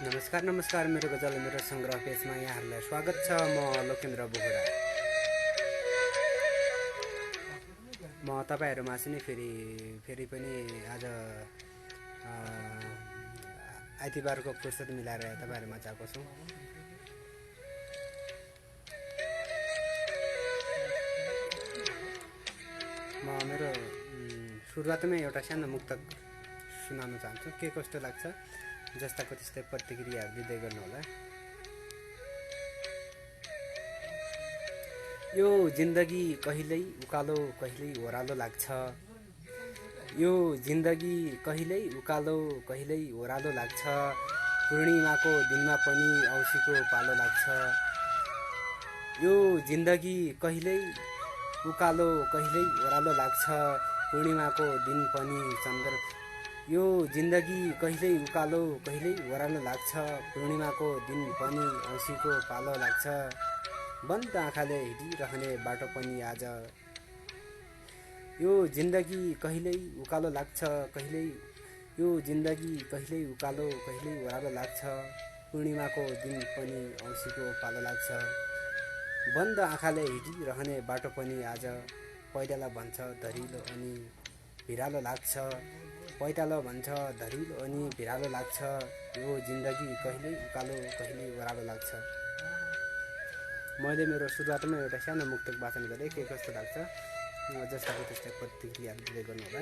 नमस्कार नमस्कार मेरो गजल मेरो संग्रह पेजमा यहाँहरूलाई स्वागत छ। म लोकेन्द्र बोहरा। म तपाईहरुमा चाहिँ फेरि पनि आज आइतबारको फुर्सद मिलाएर तपाईहरुमा आएको छु। म मेरो सुरुवातमै एउटा सानो मुक्तक सुनाउन चाहन्छु। के कस्तो लाग्छ जस्ताको त्यस्तै प्रतिक्रियाहरू दिँदै गर्नु होला। यो जिन्दगी कहिल्यै उकालो कहिल्यै ओह्रालो लाग्छ। यो जिन्दगी कहिल्यै उकालो कहिल्यै ओह्रालो लाग्छ। पूर्णिमाको दिनमा पनि औँसीको पालो लाग्छ। यो जिन्दगी कहिल्यै उकालो कहिल्यै ओह्रालो लाग्छ। पूर्णिमाको दिन पनि चन्द्र यो जिन्दगी कहिल्यै उकालो कहिल्यै ओह्रालो लाग्छ। पूर्णिमाको दिन पनि औँसीको पालो लाग्छ। बन्द आँखाले हिँडिरहने बाटो पनि आज। यो जिन्दगी कहिल्यै उकालो लाग्छ कहिल्यै यो जिन्दगी कहिल्यै उकालो कहिल्यै ओह्रालो लाग्छ। पूर्णिमाको दिन पनि औँसीको पालो लाग्छ। बन्द आँखाले हिँडिरहने बाटो पनि आज। पैताला भन्छ धरिलो अनि भिरालो लाग्छ। पैतालो भन्छ धरिलो अनि भिरालो लाग्छ। यो जिन्दगी कहिल्यै उकालो कहिल्यै ओह्रालो लाग्छ। मैले मेरो सुरुवातमा एउटा सानो मुक्तक वाचन गरेँ। के कस्तो लाग्छ जस्ताको त्यस्तै प्रतिक्रिया दिँदै गर्नु होला।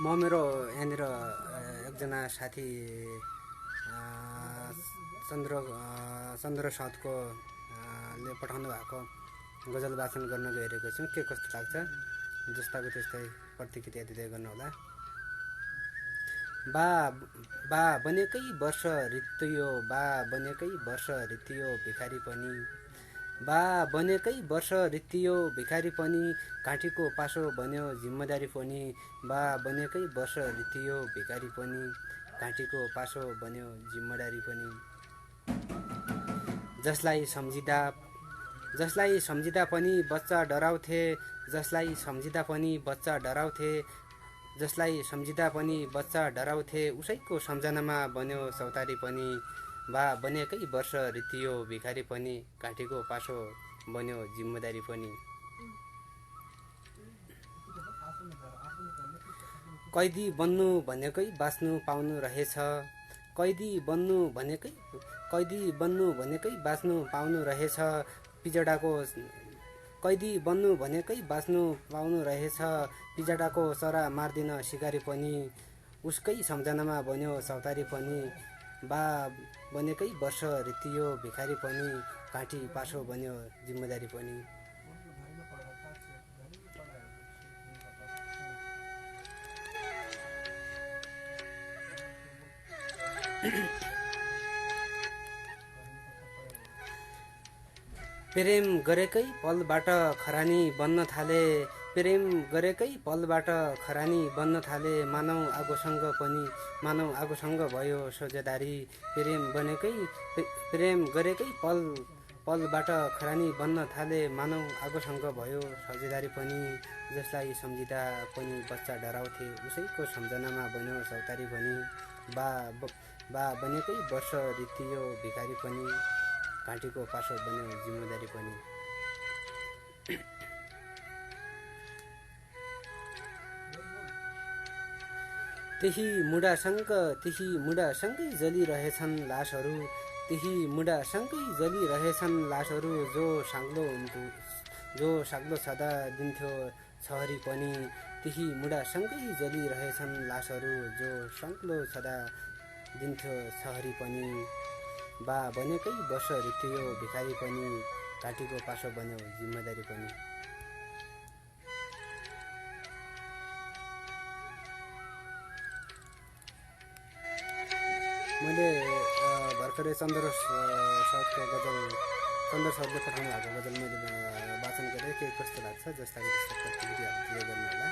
म मेरो यहाँनिर एकजना साथी चन्द्र साउदको ले पठाउनु भएको गजल वाचन गर्न गइरहेको छु। के कस्तो लाग्छ जस्ताको त्यस्तै प्रतिक्रिया दिँदै गर्नु होला। बा बनेकै वर्ष रित्तियो बा बनेकै वर्ष रित्तियो भिखारी पनि। बा बनेकै वर्ष रित्तियो भिखारी पनि। काँटीको पासो बन्यो जिम्मेदारी पनि। बा बनेकै वर्ष रित्तियो भिखारी पनि। काँटीको पासो बन्यो जिम्मेदारी पनि। जसलाई सम्झिँदा पनि बच्चा डराउँथे। जसलाई सम्झिँदा पनि बच्चा डराउँथे। जसलाई सम्झिँदा पनि बच्चा डराउँथे। उसैको सम्झनामा बन्यो सौतारी पनि। बा बनेकै वर्ष रित्तियो भिखारी पनि। काँटीको पासो बन्यो जिम्मेदारी पनि। कैदी बन्नु भनेकै बाँच्नु पाउनु रहेछ। कैदी बन्नु भनेकै बाँच्नु पाउनु रहेछ। कैदी बन्नु भनेकै बाँच्नु पाउनु रहेछ। पिजडाको सरा मार्दिन शिकारी पनि। उसकै सम्झनामा बन्यो सौतारी पनि। बा बनेकै वर्ष रित्तियो भिखारी पनि। काँटी पासो बन्यो जिम्मेदारी पनि। प्रेम गरेकै पलबाट खरानी बन्न थाले। प्रेम गरेकै पलबाट खरानी बन्न थाले मानव आगोसँग भयो सोझेदारी प्रेम गरेकै पलबाट खरानी बन्न थाले मानव आगोसँग भयो साझेदारी पनि जसलाई सम्झिँदा पनि बच्चा डराउँथे उसैको सम्झनामा बन्यो सौतारी पनि बा बनेकै वर्ष रित्तियो भिखारी पनि घाँटीको पासो बन्यो जिम्मेदारी पनि त्यही मुढासँगै जलिरहेछन् लासहरू जो साग्लो छँदा दिन्थ्यो छहरी पनि त्यही मुढासँगै जलिरहेछन् लासहरू जो साग्लो छँदा दिन्थ्यो छहरी पनि बा बनेकै वर्ष रित्तियो भिखारी पनि घाँटीको पासो बन्यो जिम्मेदारी पनि मैले भर्खरै चन्द्र सरको गजल चन्द्र सरले पठाउनु भएको गजल मैले वाचन गरेँ के कस्तो लाग्छ जसलाई त्यस्तो प्रतिक्रियाहरू दिँदै गर्नु होला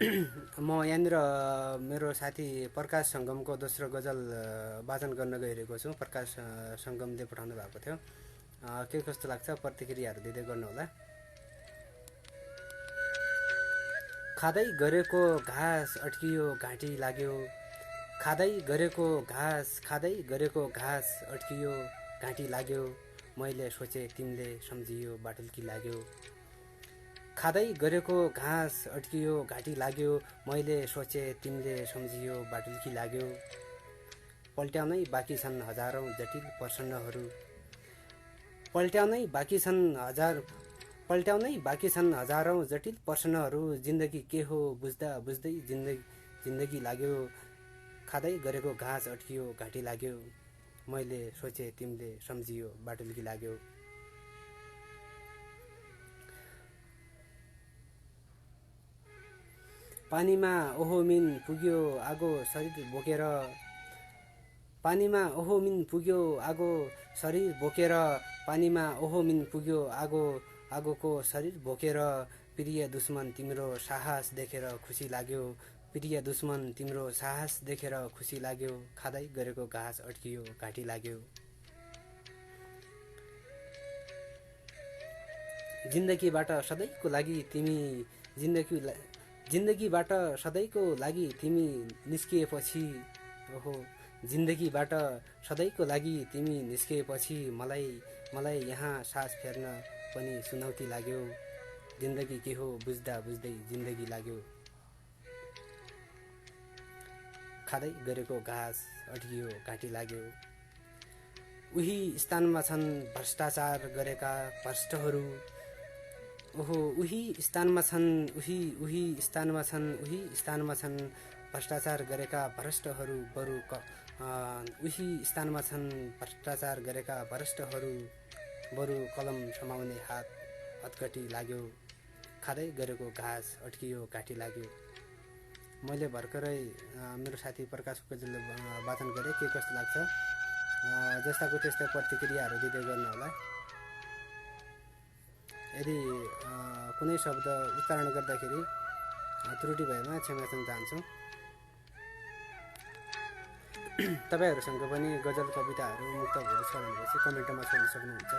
म यहाँनिर मेरो साथी प्रकाश सङ्गमको दोस्रो गजल वाचन गर्न गइरहेको छु प्रकाश सङ्गमले पठाउनु भएको थियो के कस्तो लाग्छ प्रतिक्रियाहरू दिँदै गर्नु होला खादै गरेको घाँस अड्कियो घाँटी लाग्यो खादै गरेको घाँस अड्कियो घाँटी लाग्यो मैले सोचे तिमीले सम्झियो बाटुल्की लाग्यो खादै गरेको घाँस अड्कियो घाँटी लाग्यो मैले सोचे तिमीले सम्झियो बाटुल्की लाग्यो पल्ट्याउनै बाँकी छन् हजारौं जटिल प्रश्नहरू पल्ट्याउनै बाँकी छन् हजारौं जटिल प्रश्नहरू जिन्दगी के हो बुझ्दा बुझ्दै जिन्दगी लाग्यो खादै गरेको घाँस अड्कियो घाँटी लाग्यो मैले सोचे तिमीले सम्झियो बाटुल्की लाग्यो पानीमा ओहोमिन पुग्यो आगो शरीर बोकेर पानीमा ओहोमिन पुग्यो आगो शरीर बोकेर पानीमा ओहोमिन पुग्यो आगोको शरीर बोकेर प्रिय दुश्मन तिम्रो साहस देखेर खुसी लाग्यो प्रिय दुश्मन तिम्रो साहस देखेर खुसी लाग्यो खादै गरेको घाँस अड्कियो घाँटी लाग्यो जिन्दगीबाट सधैँको लागि निस्किएपछि जिन्दगीबाट सधैँको लागि तिमी निस्किएपछि मलाई यहाँ सास फेर्न पनि सुनौती लाग्यो जिन्दगी के हो बुझ्दा बुझ्दै जिन्दगी लाग्यो खादै गरेको घाँस अड्कियो घाँटी लाग्यो उही स्थानमा छन् भ्रष्टाचार गरेका भ्रष्टहरू उही स्थानमा छन् भ्रष्टाचार गरेका भ्रष्टहरू बरु कलम समाउने हतकटी लाग्यो खादै गरेको घाँस अड्कियो घाँटी लाग्यो मैले भर्खरै मेरो साथी प्रकाश कोइरालाले वाचन गरे, के कस्तो लाग्छ जस्ताको त्यस्तै प्रतिक्रियाहरू दिँदै गर्नुहोला। यदि कुनै शब्द उच्चारण गर्दाखेरि त्रुटि भएमा क्षमा चाहन्छु। तपाईहरुसँग पनि गजल कविताहरू मुक्तकहरू छ भनेपछि कमेन्टमा छोड्न सक्नुहुन्छ।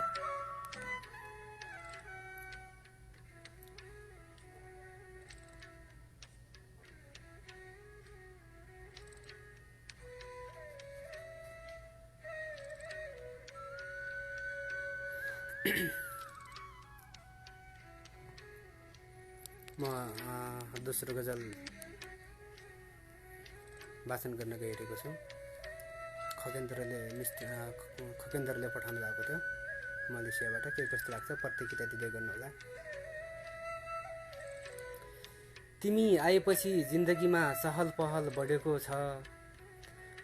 म दोस्रो गजल वाचन गर्न गइरहेको छु। खगेन्द्रले पठाउनु भएको थियो मलेसियाबाट। के कस्तो लाग्छ प्रतिक्रिया दिँदै गर्नुहोला। तिमी आएपछि जिन्दगीमा चहल पहल बढेको छ।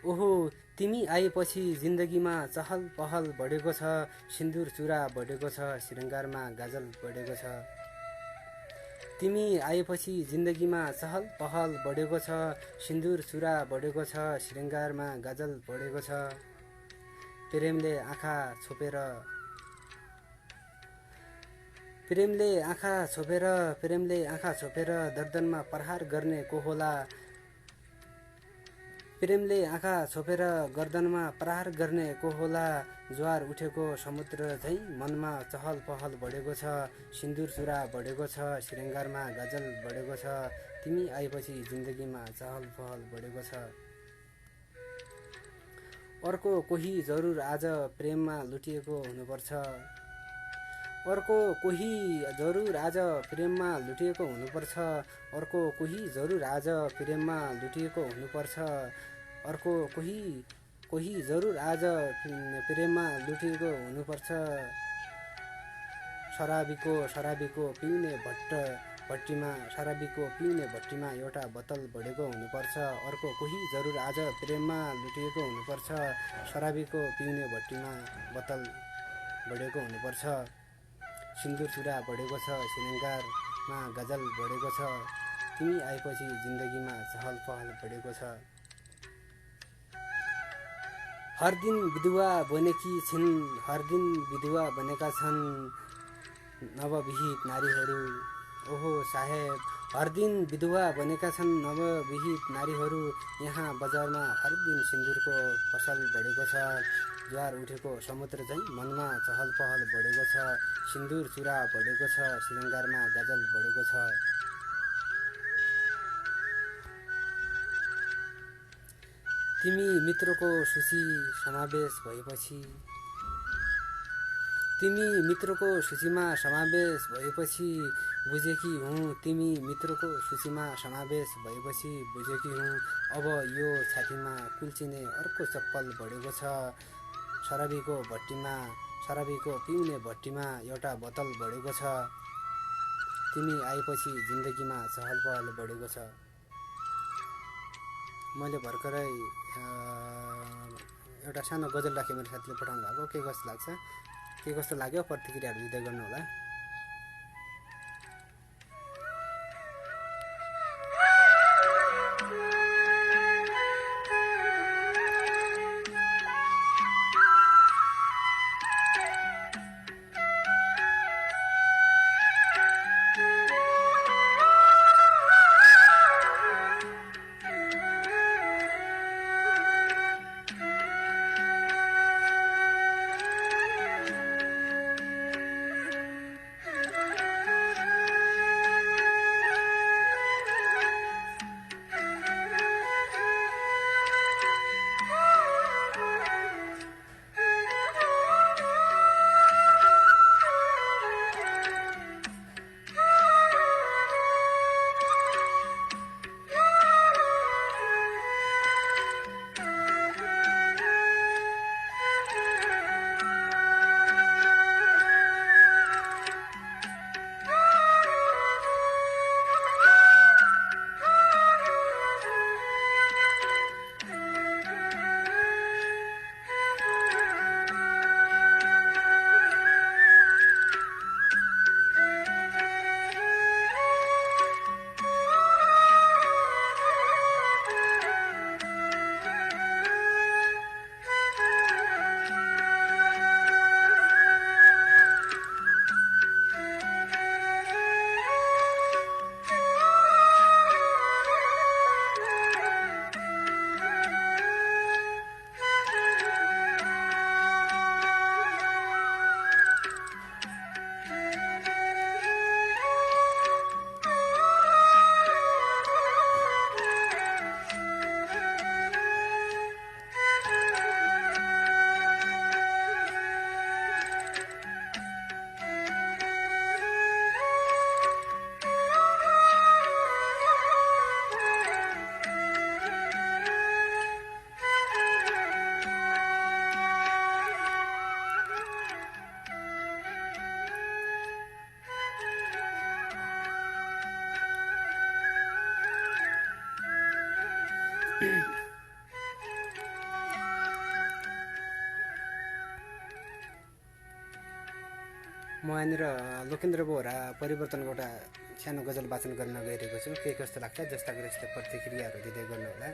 ओहो तिमी आएपछि जिन्दगीमा चहल पहल बढेको छ। सिन्दुर चुरा बढेको छ, श्रृङ्गारमा गाजल बढेको छ। तिमी आएपछि जिन्दगीमा चहल पहल बढेको छ। सिन्दुर चुरा बढेको छ, श्रृङ्गारमा गाजल बढेको छ। प्रेमले आँखा छोपेर दर्दनमा प्रहार गर्ने को होला। प्रेमले आँखा छोपेर गर्दनमा प्रहार गर्ने को होला। ज्वार उठेको समुद्र झैँ मनमा चहल पहल बढेको छ। सिन्दुर चुरा बढेको छ, श्रृङ्गारमा गाजल बढेको छ। तिमी आएपछि जिन्दगीमा चहल पहल बढेको छ। अर्को कोही जरुर आज प्रेममा लुटिएको हुनुपर्छ। अर्को कोही जरुर आज प्रेममा लुटिएको हुनुपर्छ। अर्को कोही जरुर आज प्रेममा लुटिएको हुनुपर्छ। अर्को कोही जरुर आज प्रेममा लुटिएको हुनुपर्छ। शराबीको पिउने भट्टीमा एउटा बोतल बढेको हुनुपर्छ। अर्को कोही जरुर आज प्रेममा लुटिएको हुनुपर्छ। शराबीको पिउने भट्टीमा बोतल बढेको हुनुपर्छ। सिन्दुर चुरा बढेको छ, श्रृङ्गारमा गजल बढेको छ। तिमी आएपछि जिन्दगीमा चहल पहल बढेको छ। हर दिन विधवा बनेका छन् नवविहित नारीहरू। ओहो साहेब हर दिन विधवा बनेका छन् नवविहित नारीहरू। यहाँ बजारमा हर दिन सिन्दुरको पसल बढेको छ। ज्वार उठेको समुद्र झैँ मनमा चहल पहल बढेको छ। सिन्दुर चुरा बढेको छ, श्रृङ्गारमा गजल बढेको छ। तिमी मित्रको सूचीमा समावेश भएपछि बुझेकी हुँ। तिमी मित्रको सूचीमा समावेश भएपछि बुझेकी हुँ। अब यो छातीमा कुल्चिने अर्को चप्पल बढेको छ। शराबीको पिउने भट्टीमा एउटा बोतल बढेको छ। तिमी आएपछि जिन्दगीमा चहल पहल बढेको छ। मैले भर्खरै एउटा सानो गजल राखेँ मेरो साथीले पठाउनु भएको। के कस्तो लाग्यो प्रतिक्रियाहरू दिँदै गर्नुहोला। म यहाँनिर लोकेन्द्र बोहरा परिवर्तनको एउटा सानो गजल वाचन गर्न गइरहेको छु। के कस्तो लाग्छ जस्ताको त्यस्तै प्रतिक्रियाहरू दिँदै गर्नुहोला।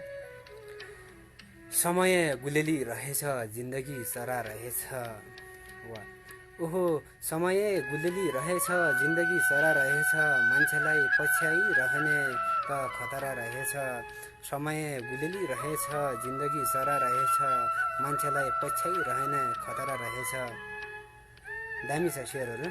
समय गुलेली रहेछ, जिन्दगी सरा रहेछ। वा ओहो, समय गुलेली रहेछ, जिन्दगी सरा रहेछ। मान्छेलाई पछ्याइरहने त खतरा रहेछ। समय गुलेली रहेछ, जिन्दगी सरा रहेछ। मान्छेलाई पछ्याइरहने खतरा रहेछ। दामी छ शेरहरू।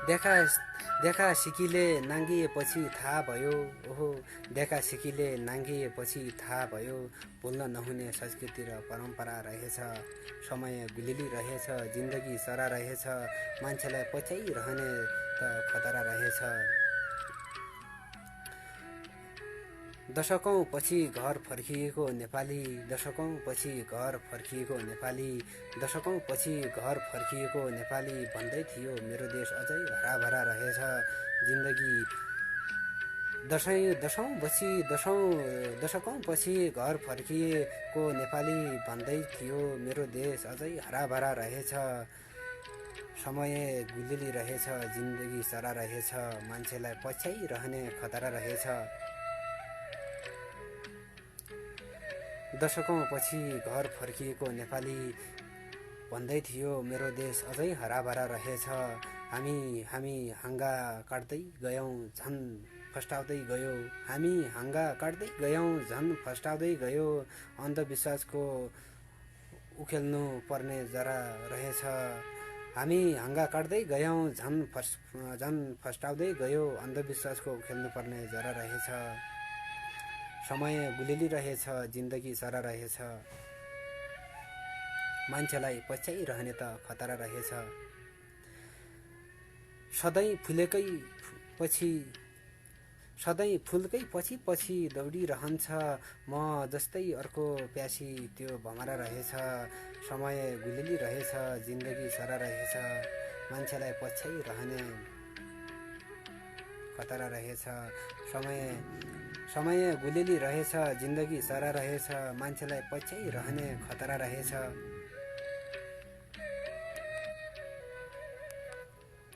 देखा सिकीले नाङ्गिएपछि थाहा भयो। ओहो, देखा सिकीले नाङ्गिएपछि थाहा भयो। भुल्न नहुने संस्कृति र परम्परा रहेछ। समय गुलेली रहेछ, जिन्दगी सरा रहेछ। मान्छेलाई पछ्याइरहने त खतरा रहेछ। दशकौं पछि घर फर्किएको नेपाली, दशकौं पछि घर फर्किएको नेपाली, दशकौं पछि घर फर्किएको नेपाली भन्दै थियो मेरो देश अझै हराभरा रहेछ। जिन्दगी दशकौं पछि घर फर्किएको नेपाली भन्दै थियो मेरो देश अझै हराभरा रहेछ। समय गुलेली रहेछ, जिन्दगी सरा रहेछ। मान्छेलाई पछ्याइरहने खतरा रहेछ। दशकौं पछि घर फर्किएको नेपाली भन्दै थियो मेरो देश अझै हराभरा रहेछ। हामी हाँगा काट्दै गयौं झन् फस्टाउँदै गयो। हामी हाँगा काट्दै गयौं झन् फस्टाउँदै गयो। अन्धविश्वासको उखेल्नु पर्ने जरा रहेछ। हामी हाँगा काट्दै गयौं झन् फस्टाउँदै गयो। अन्धविश्वासको उखेल्नु पर्ने जरा रहेछ। समय गुलेली रहेछ, जिन्दगी सरा रहेछ। मान्छेलाई पछ्याइरहने त खतरा रहेछ। सधैँ फुलकै पछि दौडिरहन्छ म जस्तै अर्को प्यासी त्यो भमरा रहेछ। समय गुलेली रहेछ, जिन्दगी सरा रहेछ। मान्छेलाई पछ्याइरहने खतरा रहेछ। समय गुलेली रहेछ, जिन्दगी सरा रहेछ। मान्छेलाई पछ्याइरहने खतरा रहेछ।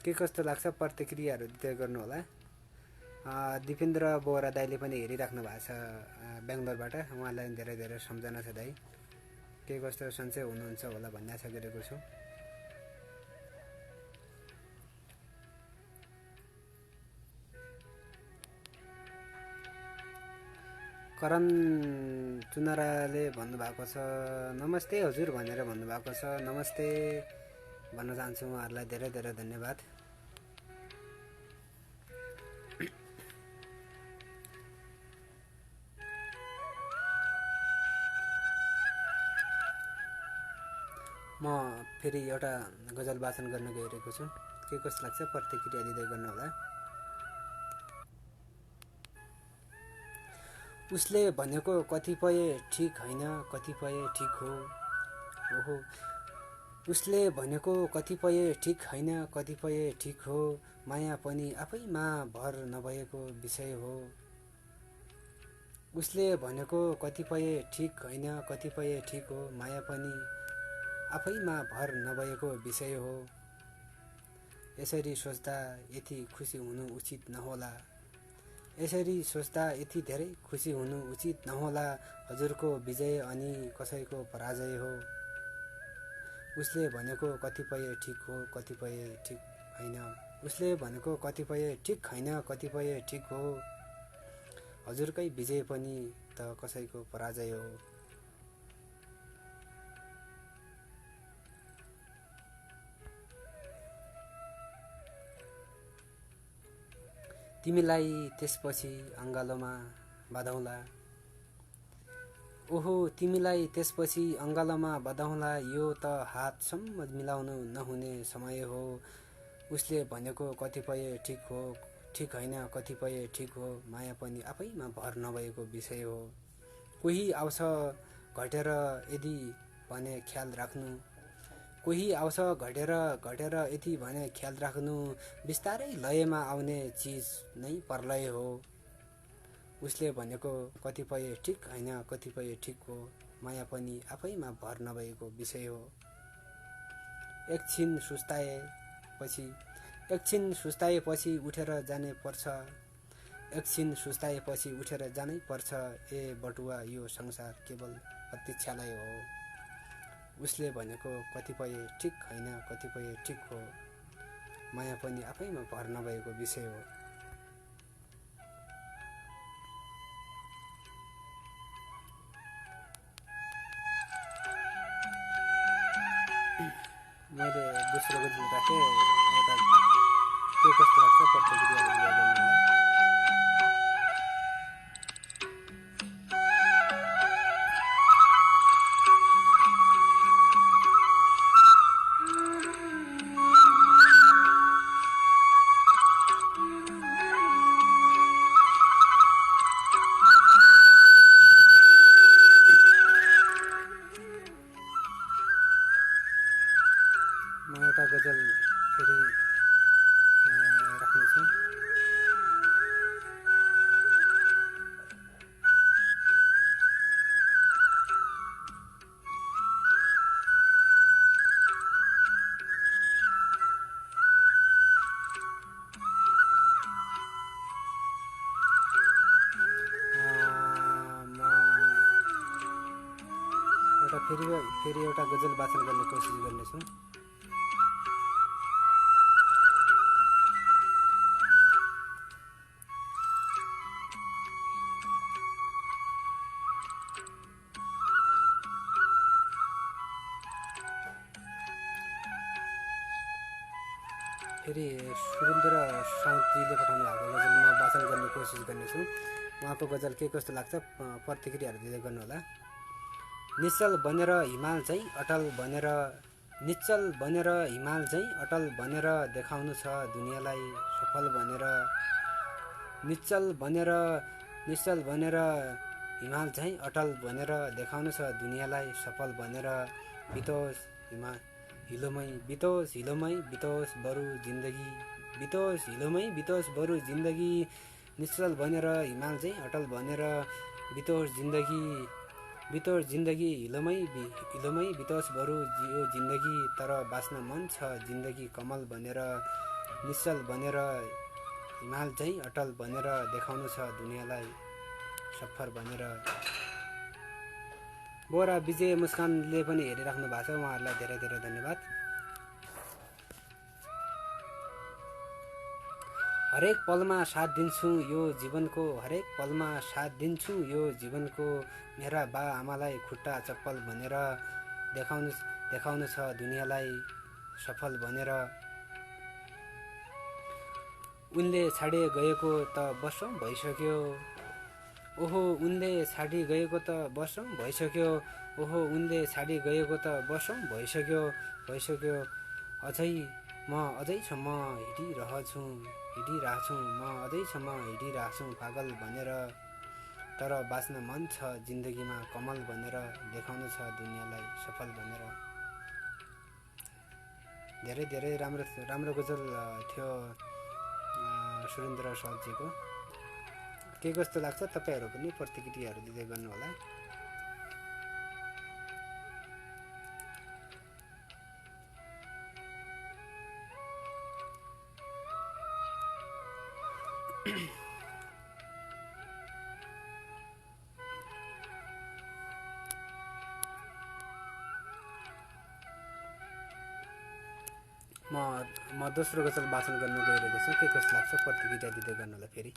के कस्तो लाग्छ प्रतिक्रियाहरू दिँदै गर्नुहोला। दिपेन्द्र बोहरा दाइले पनि हेरिराख्नु भएको छ बेङ्गलोरबाट। उहाँलाई धेरै धेरै सम्झना छ दाइ। के कस्तो सन्चै हुनुहुन्छ होला भन्ने आशा गरेको छु। करण चुनाराले भन्नुभएको छ नमस्ते हजुर भनेर भन्नुभएको छ। नमस्ते भन्न चाहन्छु उहाँहरूलाई धेरै धेरै धन्यवाद। म फेरि एउटा गजल वाचन गर्न गइरहेको छु। के कस्तो लाग्छ प्रतिक्रिया दिँदै गर्नुहोला। उसले भनेको कतिपय ठिक होइन, कतिपय ठिक हो। ओहो, उसले भनेको कतिपय ठिक होइन, कतिपय ठिक हो। माया पनि आफैमा भर नभएको विषय हो। उसले भनेको कतिपय ठिक होइन, कतिपय ठिक हो। माया पनि आफैमा भर नभएको विषय हो। यसरी सोच्दा यति खुसी हुनु उचित नहोला। यसरी सोच्दा यति धेरै खुसी हुनु उचित नहोला। हजुरको विजय अनि कसैको पराजय हो। उसले भनेको कतिपय ठिक हो, कतिपय ठिक होइन। उसले भनेको कतिपय ठिक होइन, कतिपय ठिक हो। हजुरकै विजय पनि त कसैको पराजय हो। तिमीलाई त्यसपछि अङ्गालोमा बाँधौँला। ओहो, तिमीलाई त्यसपछि अङ्गालोमा बाँधौँला। यो त हातसम्म मिलाउनु नहुने समय हो। उसले भनेको कतिपय ठिक हो, ठिक होइन, कतिपय ठिक हो। माया पनि आफैमा भर नभएको विषय हो। कोही आउँछ घटेर यदि भने ख्याल राख्नु। कोही आउँछ घटेर यति भने ख्याल राख्नु। बिस्तारै लयमा आउने चिज नै प्रलय हो। उसले भनेको कतिपय ठिक होइन, कतिपय ठिक हो। माया पनि आफैमा भर नभएको विषय हो। एकछिन सुस्ताएपछि उठेर जानै पर्छ। एकछिन सुस्ताएपछि उठेर जानै पर्छ। ए बटुवा यो संसार केवल प्रतीक्षालय हो। उसले भनेको कतिपय ठिक होइन, कतिपय ठिक हो। माया पनि आफैमा भर नभएको विषय हो। मैले दोस्रो गजल राखेँ, एउटा के कस्तो लाग्छ प्रतिक्रियाहरू दिँदै गर्नुहोला। म एउटा गजल फेरि राख्नेछु। फेरि एउटा गजल वाचन गर्ने कोसिस गर्नेछु। फेरि सुरेन्द्र साउदजीले पठाउनु भएको गजल म वाचन गर्ने कोसिस गर्नेछु। उहाँको गजल के कस्तो लाग्छ प्रतिक्रियाहरू दिँदै गर्नुहोला। निश्चल बनेर हिमाल चाहिँ अटल बनेर, निश्चल बनेर हिमाल चाहिँ अटल बनेर देखाउनु छ दुनियाँलाई सफल बनेर। निश्चल बनेर हिमाल चाहिँ अटल बनेर देखाउनु छ दुनियाँलाई सफल बनेर। बितोस् हिलोमै बितोस् बरु जिन्दगी, बितोस् हिलोमै बितोस् बरु जिन्दगी। निश्चल बनेर हिमाल चाहिँ अटल बनेर बितोस् जिन्दगी, हिलोमै बितोस् बरु यो जिन्दगी। तर बाँच्न मन छ जिन्दगी कमल बनेर। निश्चल बनेर हिमाल चाहिँ अटल बनेर देखाउनु छ दुनियाँलाई सफल बनेर। बोरा विजय मुस्कानले पनि हेरिराख्नु भएको छ, उहाँहरूलाई धेरै धेरै धन्यवाद। हरेक पलमा साथ दिन्छु यो जीवनको, हरेक पलमा साथ दिन्छु यो जीवनको। मेरा बा आमालाई खुट्टा चप्पल भनेर देखाउनु छ दुनियाँलाई सफल बनेर। उनले छाडे गएको त वर्षौं भइसक्यो, ओहो उनले छाडी गएको त वर्षौं भइसक्यो, ओहो उनले छाडी गएको त वर्षौं भइसक्यो। अझैसम्म हिँडिरहेछु म अझैसम्म हिँडिरहेछु पागल बनेर। तर बाँच्न मन छ जिन्दगीमा कमल बनेर देखाउनु छ दुनियाँलाई सफल बनेर। धेरै धेरै राम्रो गजल थियो सुरेन्द्र साउदजीको। के कस्तो लाग्छ तपाईहरु पनि प्रतिक्रियाहरू दिँदै गर्नुहोला। म दोस्रो गजल वाचन गर्न गइरहेको छु। के कस्तो लाग्छ प्रतिक्रिया दिँदै गर्नुहोला। फेरि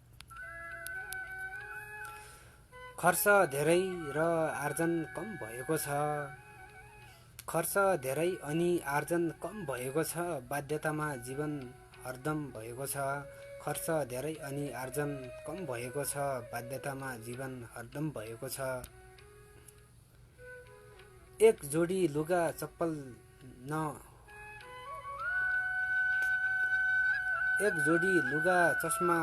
खर्च धेरै र आर्जन कम भएको छ, खर्च धेरै अनि आर्जन कम भएको छ। बाध्यतामा जीवन हरदम भएको छ, खर्च धेरै अनि आर्जन कम भएको छ। बाध्यतामा जीवन हरदम भएको छ। एक जोडी लुगा चप्पल एक जोडी लुगा चस्मा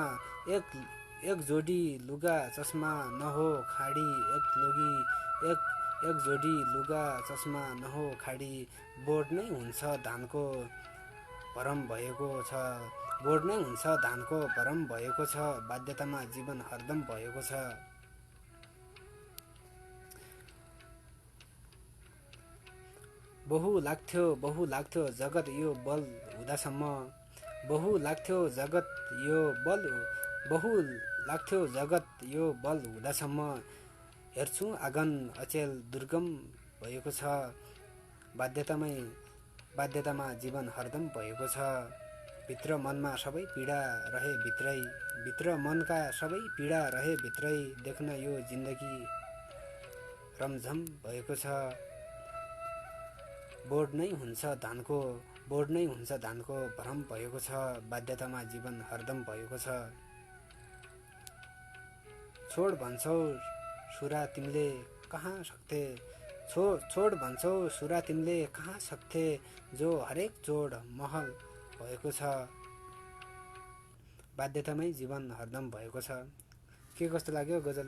नहो खाडी, एक जोडी लुगा चस्मा नहो खाडी। बोर्ड नै हुन्छ धानको भरम भएको छ, बोर्ड नै हुन्छ धानको भरम भएको छ। बाध्यतामा जीवन हरदम भएको छ। बहु लाग्थ्यो जगत यो बल हुँदासम्म बहु लाग्थ्यो जगत यो बल बहु लाग्थ्यो जगत यो बल हुँदासम्म हेर्छु आँगन अचेल दुर्गम भएको छ बाध्यतामा जीवन हरदम भएको छ भित्र मनमा सबै पीडा रहे भित्र मनका सबै पीडा रहे भित्रै देख्न यो जिन्दगी रमझम भएको छ बोर्ड नै हुन्छ धानको भ्रम भएको छ बाध्यतामा जीवन हरदम भएको छ छोड भन्छौ सुरा तिमीले कहाँ सक्थे छोड भन्छौ सुरा तिमीले कहाँ सक्थे जो हरेक जोड महल भएको छ बाध्यतामै जीवन हरदम भएको छ। के कस्तो लाग्यो गजल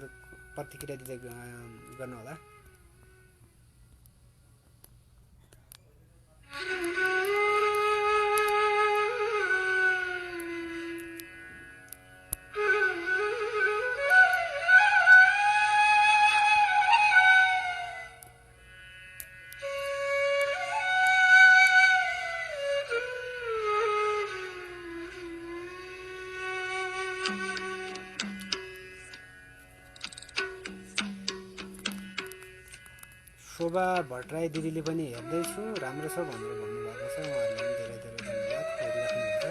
प्रतिक्रिया दिँदै गर्नु होला। शोभा भट्टराई दिदीले पनि हेर्दैछु राम्रो छ भनेर भन्नुभएको छ। उहाँहरूलाई पनि धेरै धेरै धन्यवाद हेरिराख्नुहुन्छ।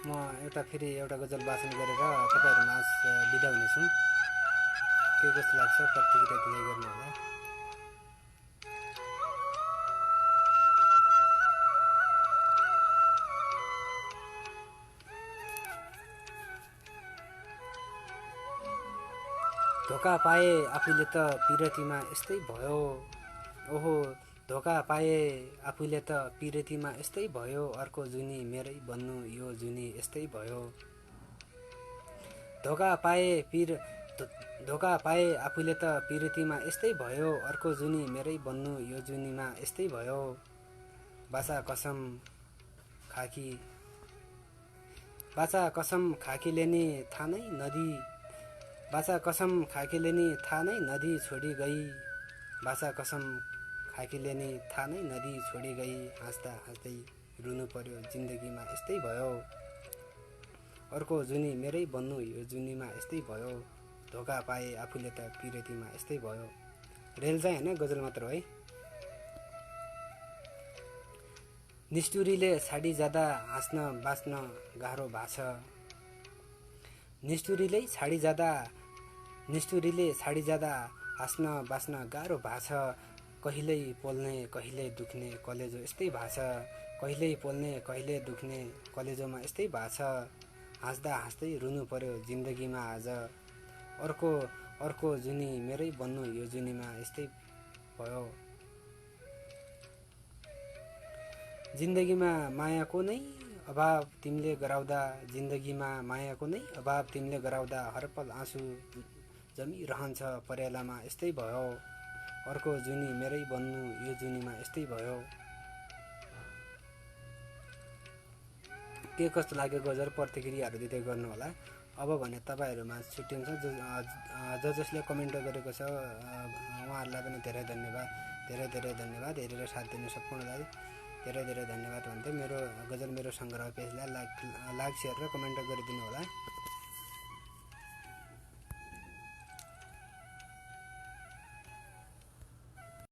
म फेरि एउटा गजल वाचन गरेर तपाईहरुमा बिदा हुनेछु। के कस्तो लाग्छ प्रतिक्रिया दिँदै गर्नु होला। धोका पाए आफूले त पिरतीमा यस्तै भयो। ओहो धोका पाए आफूले त पिरतीमा यस्तै भयो। अर्को जुनी मेरै बन्नु यो जुनी यस्तै भयो। धोका पाए आफूले त पिरतीमा यस्तै भयो। अर्को जुनी मेरै बन्नु यो जुनीमा यस्तै भयो। बाचा कसम खाकीले नि थानै नदी बाचा कसम खाकीले नि थानै नदी छोडी गई। बाचा कसम खाकीले नि थानै नदी छोडी गई। हाँस्दा हाँस्दै रुनु पर्यो जिन्दगीमा यस्तै भयो। अर्को जुनी मेरै बन्नु यो जुनीमा यस्तै भयो। धोका पाए आफूले त पिरतीमा यस्तै भयो। रेल चाहिँ हैन गजल मात्र है। निष्ठुरीले छाडी जाँदा हाँस्न बाँच्न गाह्रो भाछ। निष्ठुरीले छाडी जाँदा हाँस्न बाँच्न गाह्रो भाछ। कहिल्यै पोल्ने कहिल्यै दुख्ने कलेजो यस्तै भाछ। कहिल्यै पोल्ने कहिल्यै दुख्ने कलेजोमा यस्तै भाछ। हाँस्दा हाँस्दै रुनु पर्यो जिन्दगीमा आज। अर्को जुनी मेरै बन्नु यो जुनीमा यस्तै भयो। जिन्दगीमा मायाको नै अभाव तिमीले गराउँदा जिन्दगीमा मायाको नै अभाव तिमीले गराउँदा हरपल आँसु जमिरहन्छ परेलामा यस्तै भयो। अर्को जुनी मेरै बन्नु यो जुनीमा यस्तै भयो। के कस्तो लाग्यो गजल प्रतिक्रियाहरू दिँदै गर्नु होला। अब भने तपाईहरुमा छुट्टिन्छ। जसले कमेन्ट गरेको छ उहाँहरूलाई पनि धेरै धन्यवाद हेरेर साथ दिनु सम्पूर्णलाई धेरै धन्यवाद भन्दै मेरो गजल मेरो संग्रह पेजलाई लाइक शेयर र कमेन्ट गरिदिनु होला।